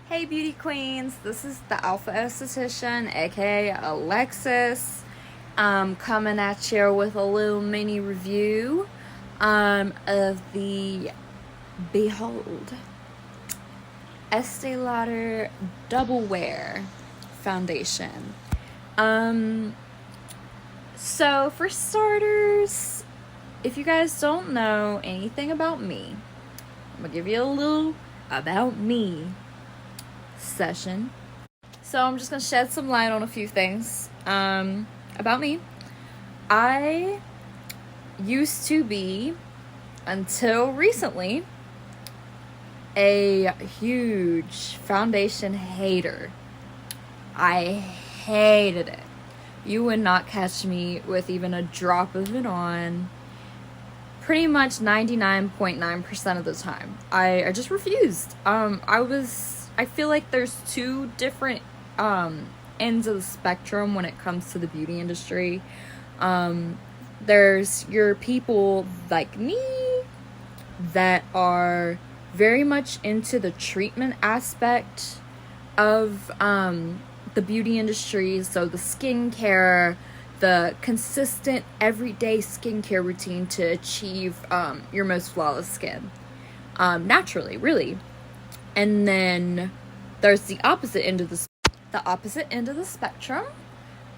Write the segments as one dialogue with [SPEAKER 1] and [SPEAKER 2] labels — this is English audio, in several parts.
[SPEAKER 1] Hey beauty queens, this is the Alpha Esthetician, aka Alexis, coming at you with a little mini review of the Behold Estee Lauder Double Wear Foundation. So for starters, if you guys don't know anything about me, I'm gonna give you a little about me session. So I'm just gonna shed some light on a few things about me. I used to be, until recently, a huge foundation hater. I hated it. You would not catch me with even a drop of it on pretty much 99.9% of the time. I just refused. I feel like there's two different ends of the spectrum when it comes to the beauty industry. There's your people like me that are very much into the treatment aspect of the beauty industry. So the skincare, the consistent everyday skincare routine to achieve your most flawless skin. Naturally, really. And then there's the opposite end of the spectrum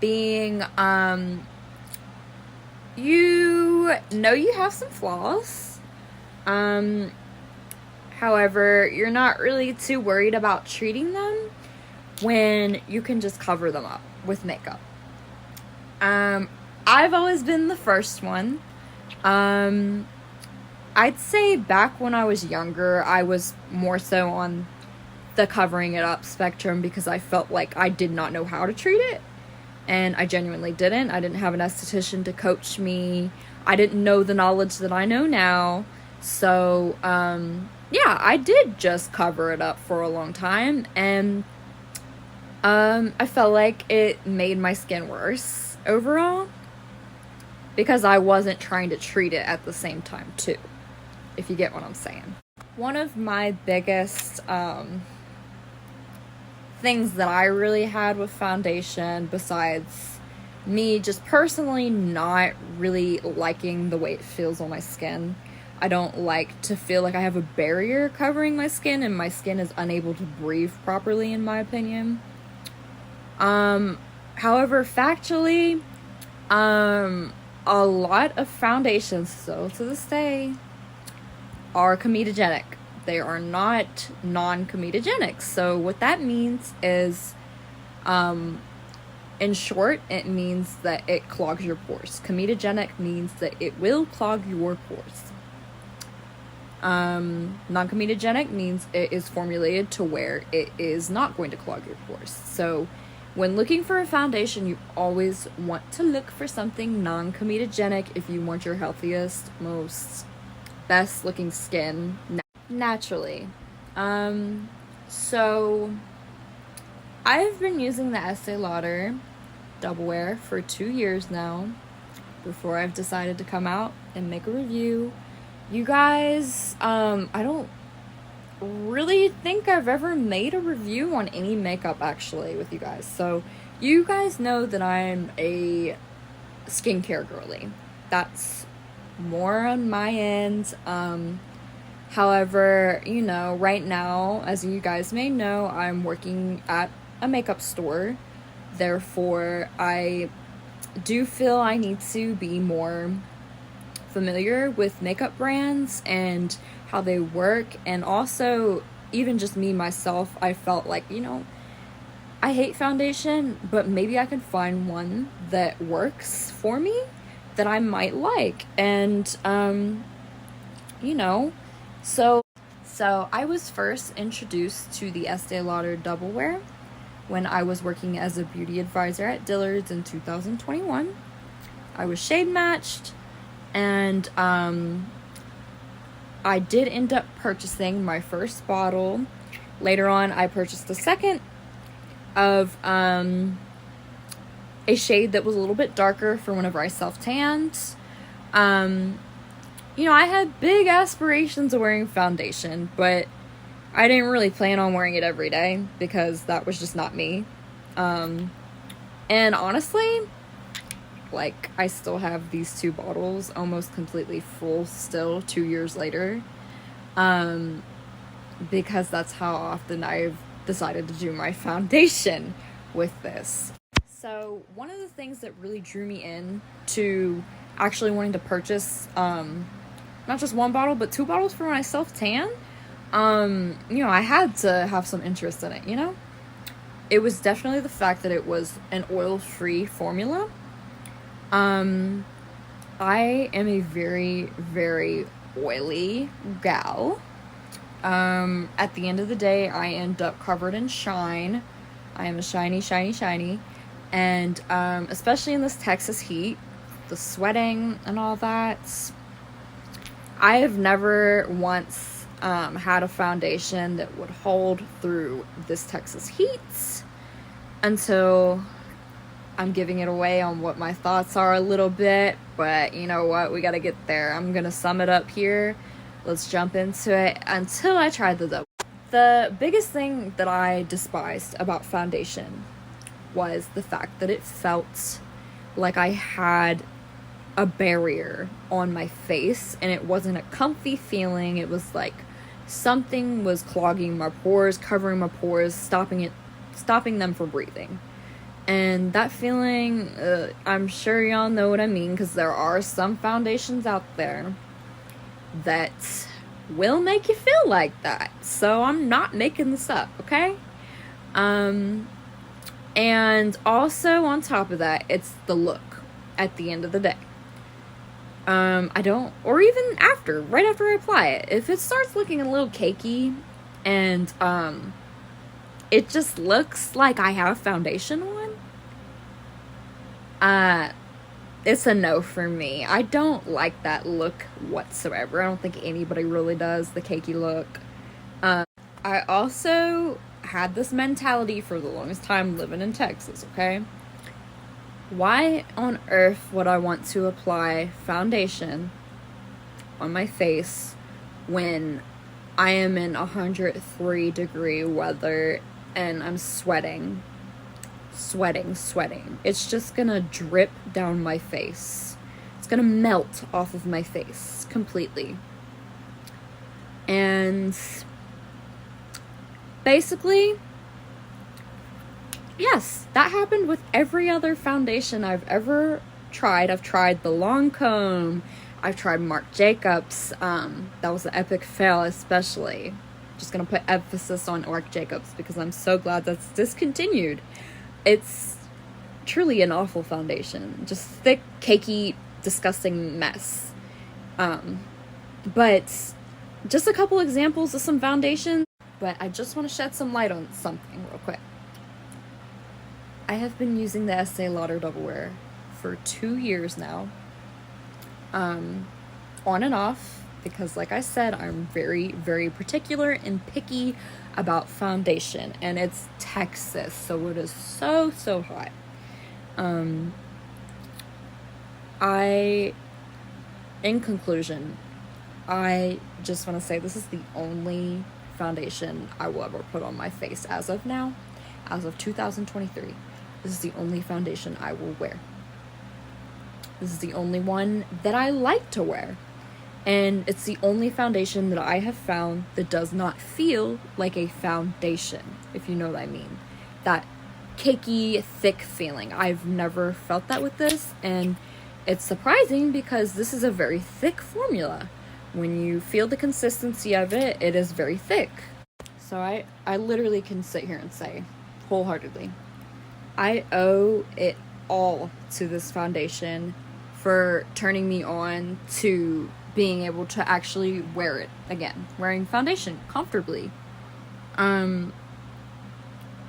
[SPEAKER 1] being you know you have some flaws. However, you're not really too worried about treating them when you can just cover them up with makeup. I've always been the first one. I'd say back when I was younger, I was more so on the covering it up spectrum because I felt like I did not know how to treat it. And I genuinely didn't. I didn't have an esthetician to coach me. I didn't know the knowledge that I know now. So, yeah, I did just cover it up for a long time. And I felt like it made my skin worse overall because I wasn't trying to treat it at the same time too, if you get what I'm saying. One of my biggest things that I really had with foundation, besides me just personally not really liking the way it feels on my skin, I don't like to feel like I have a barrier covering my skin and my skin is unable to breathe properly, in my opinion. However, factually, a lot of foundations, so to this day, are comedogenic. They are not non-comedogenic. So what that means is, in short, it means that it clogs your pores. Comedogenic means that it will clog your pores. Non-comedogenic means it is formulated to where it is not going to clog your pores. So when looking for a foundation, you always want to look for something non-comedogenic if you want your healthiest, most best looking skin naturally. So I've been using the Estee Lauder Double Wear for 2 years now before I've decided to come out and make a review. You guys, I don't really think I've ever made a review on any makeup actually with you guys. So you guys know that I'm a skincare girly. That's more on my end. However, you know, right now, as you guys may know, I'm working at a makeup store. Therefore, I do feel I need to be more familiar with makeup brands and how they work. And also, even just me, myself, I felt like, you know, I hate foundation, but maybe I can find one that works for me that I might like. And, you know, so I was first introduced to the Estee Lauder Double Wear when I was working as a beauty advisor at Dillard's in 2021. I was shade matched, and I did end up purchasing my first bottle. Later on, I purchased the second of a shade that was a little bit darker for whenever I self-tanned. You know, I had big aspirations of wearing foundation, but I didn't really plan on wearing it every day because that was just not me. And honestly, like, I still have these 2 bottles almost completely full still 2 years later. Because that's how often I've decided to do my foundation with this. So one of the things that really drew me in to actually wanting to purchase not just 1 bottle but 2 bottles for my self-tan, I had to have some interest in it. It was definitely the fact that it was an oil-free formula. I am a very, very oily gal. At the end of the day, I end up covered in shine. I am a shiny, shiny, shiny. And, especially in this Texas heat, the sweating and all that, I have never once, had a foundation that would hold through this Texas heat until I'm giving it away on what my thoughts are a little bit, but you know what, we gotta get there. I'm gonna sum it up here. Let's jump into it. Until I tried the double. The biggest thing that I despised about foundation was the fact that it felt like I had a barrier on my face, and it wasn't a comfy feeling. It was like something was clogging my pores, covering my pores, stopping them from breathing. And that feeling, I'm sure y'all know what I mean, because there are some foundations out there that will make you feel like that. So I'm not making this up, okay? And also on top of that, it's the look at the end of the day. Or even after, right after I apply it, if it starts looking a little cakey and, it just looks like I have foundation on, it's a no for me. I don't like that look whatsoever. I don't think anybody really does, the cakey look. I also had this mentality for the longest time living in Texas, okay? Why on earth would I want to apply foundation on my face when I am in 103-degree weather and I'm sweating? It's just gonna drip down my face. It's gonna melt off of my face completely. And basically, yes, that happened with every other foundation I've ever tried. I've tried the Lancome. I've tried Marc Jacobs. That was an epic fail, especially. Just gonna put emphasis on Marc Jacobs because I'm so glad that's discontinued. It's truly an awful foundation. Just thick, cakey, disgusting mess. But just a couple examples of some foundations. But I just want to shed some light on something real quick. I have been using the Estée Lauder Double Wear for 2 years now. On and off. Because like I said, I'm very, very particular and picky about foundation. And it's Texas, so it is so, so hot. In conclusion, I just want to say this is the only foundation I will ever put on my face as of now. As of 2023. This is the only foundation I will wear. This is the only one that I like to wear. And it's the only foundation that I have found that does not feel like a foundation, if you know what I mean. That cakey, thick feeling. I've never felt that with this, and it's surprising because this is a very thick formula. When you feel the consistency of it, it is very thick. So I literally can sit here and say, wholeheartedly, I owe it all to this foundation for turning me on to being able to actually wear it again. Wearing foundation comfortably.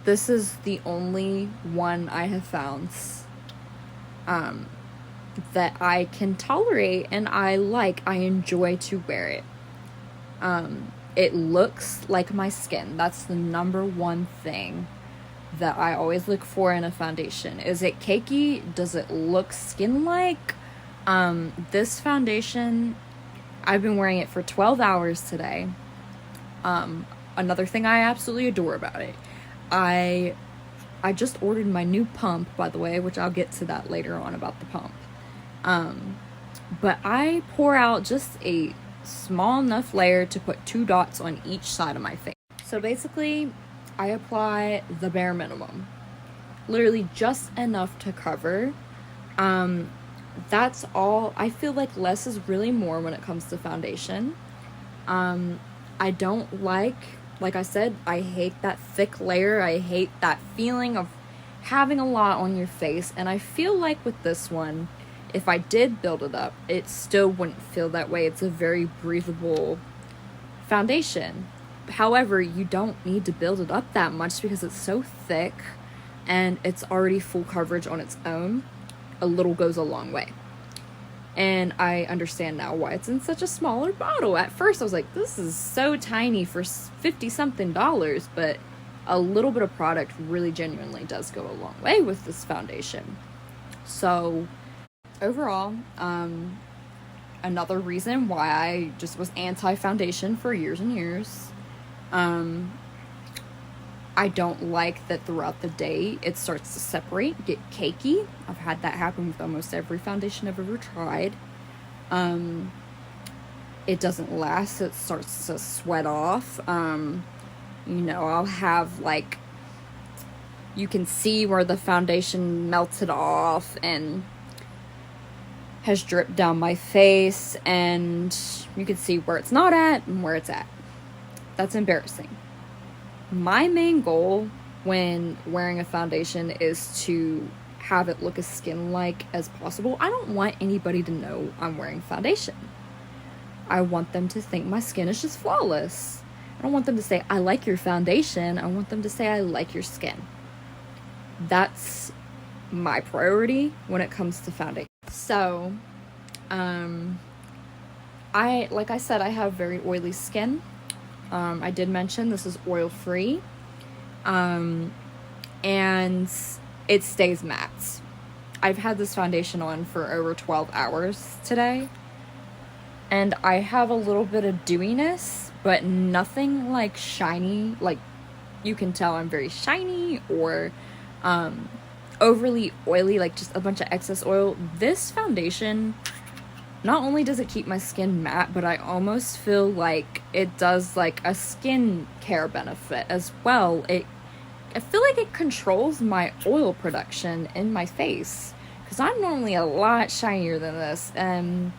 [SPEAKER 1] This is the only one I have found that I can tolerate and I enjoy to wear it. It looks like my skin. That's the number one thing that I always look for in a foundation. Is it cakey? Does it look skin-like? This foundation, I've been wearing it for 12 hours today. another thing I absolutely adore about it. I just ordered my new pump, by the way, which I'll get to that later on about the pump. But I pour out just a small enough layer to put 2 dots on each side of my face. So basically, I apply the bare minimum. Literally just enough to cover. That's all. I feel like less is really more when it comes to foundation. I don't like I said, I hate that thick layer. I hate that feeling of having a lot on your face. And I feel like with this one, if I did build it up, it still wouldn't feel that way. It's a very breathable foundation. However, you don't need to build it up that much because it's so thick and it's already full coverage on its own. A little goes a long way. And I understand now why it's in such a smaller bottle. At first I was like, this is so tiny for $50-something, but a little bit of product really genuinely does go a long way with this foundation. So overall, another reason why I just was anti-foundation for years and years. I don't like that throughout the day it starts to separate, get cakey. I've had that happen with almost every foundation I've ever tried. It doesn't last, it starts to sweat off. I'll have you can see where the foundation melted off and has dripped down my face, and you can see where it's not at and where it's at. That's embarrassing. My main goal when wearing a foundation is to have it look as skin-like as possible. I don't want anybody to know I'm wearing foundation. I want them to think my skin is just flawless. I don't want them to say, I like your foundation. I want them to say, I like your skin. That's my priority when it comes to foundation. So, like I said, I have very oily skin. I did mention this is oil-free, and it stays matte. I've had this foundation on for over 12 hours today, and I have a little bit of dewiness, but nothing shiny. You can tell I'm very shiny or overly oily, just a bunch of excess oil. This foundation, not only does it keep my skin matte, but I almost feel like it does a skin care benefit as well. I feel like it controls my oil production in my face, because I'm normally a lot shinier than this, and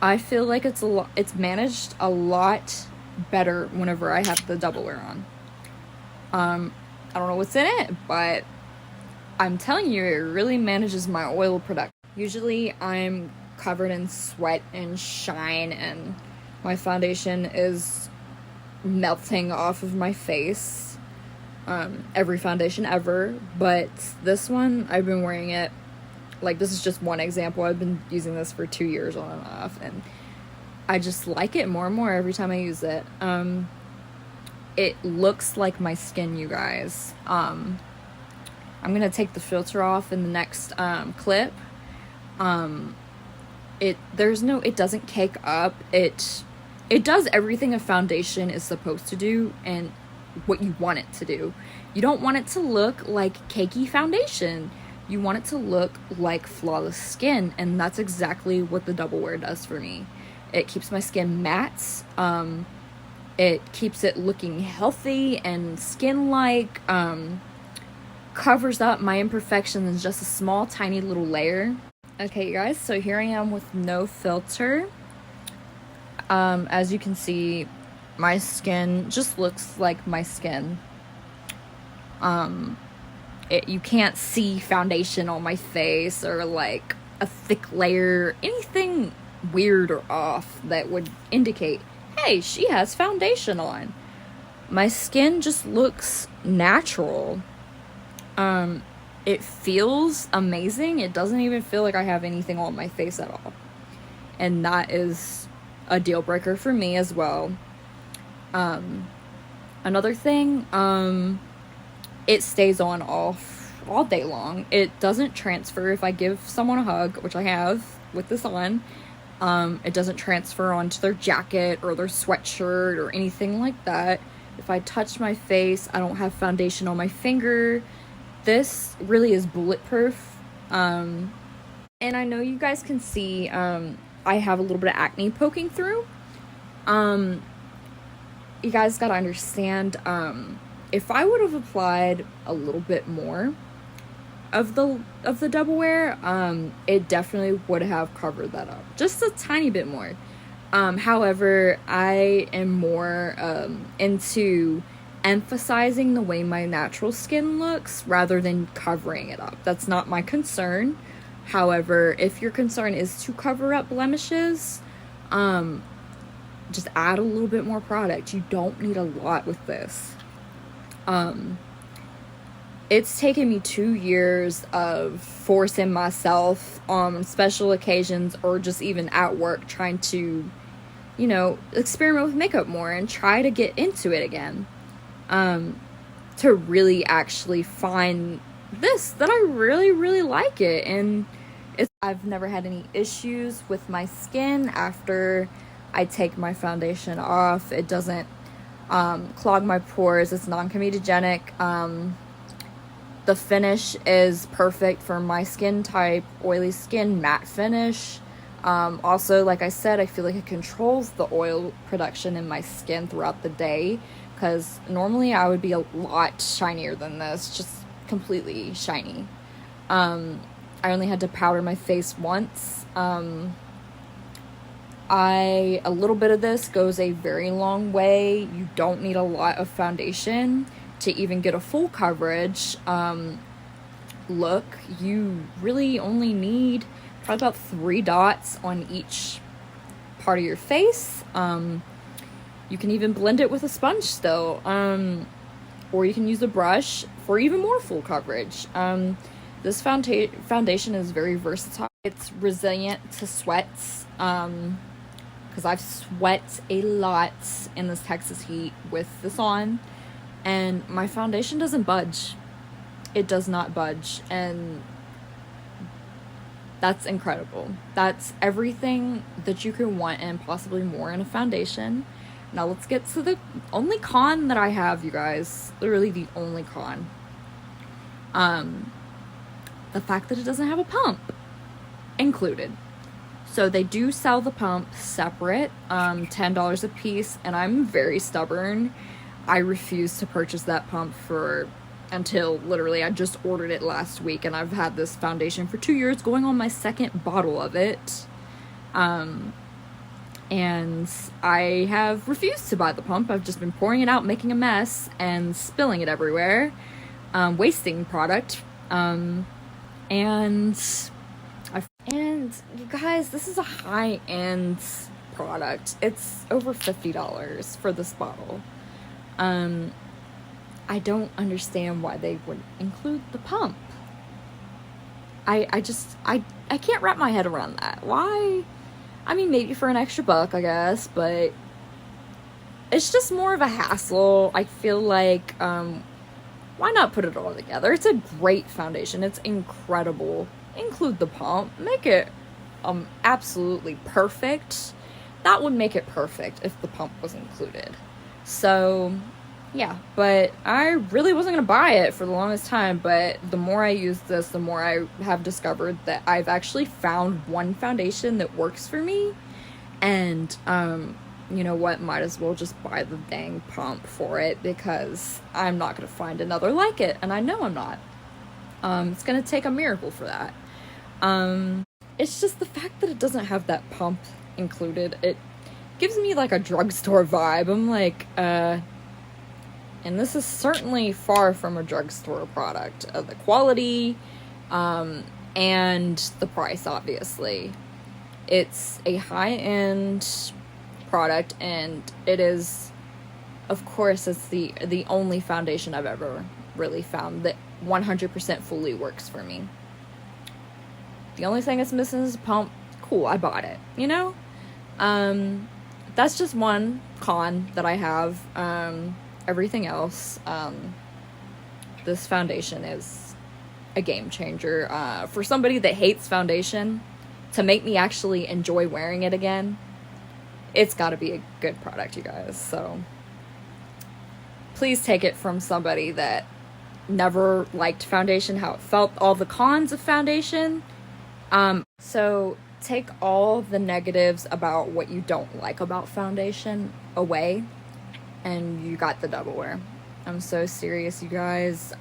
[SPEAKER 1] I feel like it's managed a lot better whenever I have the double wear on. I don't know what's in it, but I'm telling you, it really manages my oil production. Usually I'm covered in sweat and shine, and my foundation is melting off of my face. Every foundation ever, but this one, I've been wearing it, this is just one example. I've been using this for 2 years on and off, and I just like it more and more every time I use it. It looks like my skin, you guys. I'm gonna take the filter off in the next clip. It doesn't cake up. It does everything a foundation is supposed to do and what you want it to do. You don't want it to look like cakey foundation. You want it to look like flawless skin, and that's exactly what the double wear does for me. It keeps my skin matte. It keeps it looking healthy and skin-like. Covers up my imperfections in just a small, tiny little layer. Okay, you guys, so here I am with no filter. As you can see, my skin just looks like my skin. You can't see foundation on my face or a thick layer, anything weird or off that would indicate, hey, she has foundation on. My skin just looks natural. It feels amazing. It doesn't even feel like I have anything on my face at all. And that is a deal breaker for me as well. Another thing, it stays on all day long. It doesn't transfer. If I give someone a hug, which I have with this on, it doesn't transfer onto their jacket or their sweatshirt or anything like that. If I touch my face, I don't have foundation on my finger. This really is bulletproof. And I know you guys can see I have a little bit of acne poking through. You guys gotta understand, if I would have applied a little bit more of the double wear, it definitely would have covered that up just a tiny bit more. However, I am more into emphasizing the way my natural skin looks rather than covering it up. That's not my concern. However, if your concern is to cover up blemishes, just add a little bit more product. You don't need a lot with this. It's taken me 2 years of forcing myself on special occasions or just even at work trying to, you know, experiment with makeup more and try to get into it again. To really actually find this, that I really, really like it. And I've never had any issues with my skin after I take my foundation off. It doesn't clog my pores. It's non-comedogenic. The finish is perfect for my skin type, oily skin, matte finish. Also, like I said, I feel like it controls the oil production in my skin throughout the day, because normally I would be a lot shinier than this, just completely shiny. I only had to powder my face once. A little bit of this goes a very long way. You don't need a lot of foundation to even get a full coverage look. You really only need probably about 3 dots on each part of your face. You can even blend it with a sponge still, or you can use a brush for even more full coverage. This foundation is very versatile. It's resilient to sweats, because I've sweat a lot in this Texas heat with this on, and my foundation doesn't budge. It does not budge, and that's incredible. That's everything that you can want and possibly more in a foundation. Now let's get to the only con that I have, you guys. Literally the only con. The fact that it doesn't have a pump included. So they do sell the pump separate, $10 a piece, and I'm very stubborn. I refuse to purchase that pump until literally I just ordered it last week, and I've had this foundation for 2 years, going on my second bottle of it. And I have refused to buy the pump. I've just been pouring it out, making a mess, and spilling it everywhere, wasting product. And you guys, this is a high-end product. It's over $50 for this bottle. I don't understand why they would include the pump. I can't wrap my head around that. Why? I mean, maybe for an extra buck, I guess, but it's just more of a hassle. I feel like, why not put it all together? It's a great foundation. It's incredible. Include the pump. Make it absolutely perfect. That would make it perfect if the pump was included. So, yeah, but I really wasn't going to buy it for the longest time, but the more I use this, the more I have discovered that I've actually found one foundation that works for me, and, you know what, might as well just buy the dang pump for it, because I'm not going to find another like it, and I know I'm not. It's going to take a miracle for that. It's just the fact that it doesn't have that pump included, it gives me like a drugstore vibe. I'm like, and this is certainly far from a drugstore product. The quality, and the price, obviously. It's a high-end product, and it is, of course, it's the only foundation I've ever really found that 100% fully works for me. The only thing that's missing is a pump. Cool, I bought it, you know? That's just one con that I have. Everything else, this foundation is a game changer. For somebody that hates foundation, to make me actually enjoy wearing it again, it's got to be a good product, you guys. So, please take it from somebody that never liked foundation, how it felt, all the cons of foundation. So take all the negatives about what you don't like about foundation away, and you got the Double Wear. I'm so serious, you guys.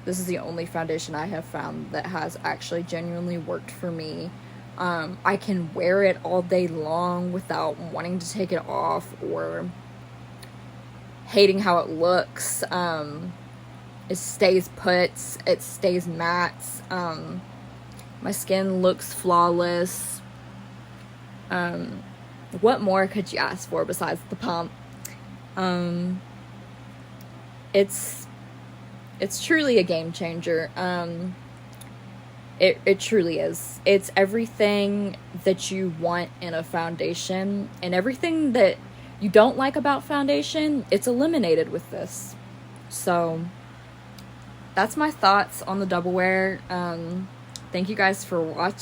[SPEAKER 1] This is the only foundation I have found that has actually genuinely worked for me. I can wear it all day long without wanting to take it off or hating how it looks. It stays put, it stays matte. My skin looks flawless. What more could you ask for besides the pump? It's truly a game changer. It truly is. It's everything that you want in a foundation, and everything that you don't like about foundation, it's eliminated with this. So that's my thoughts on the Double Wear. Thank you guys for watching.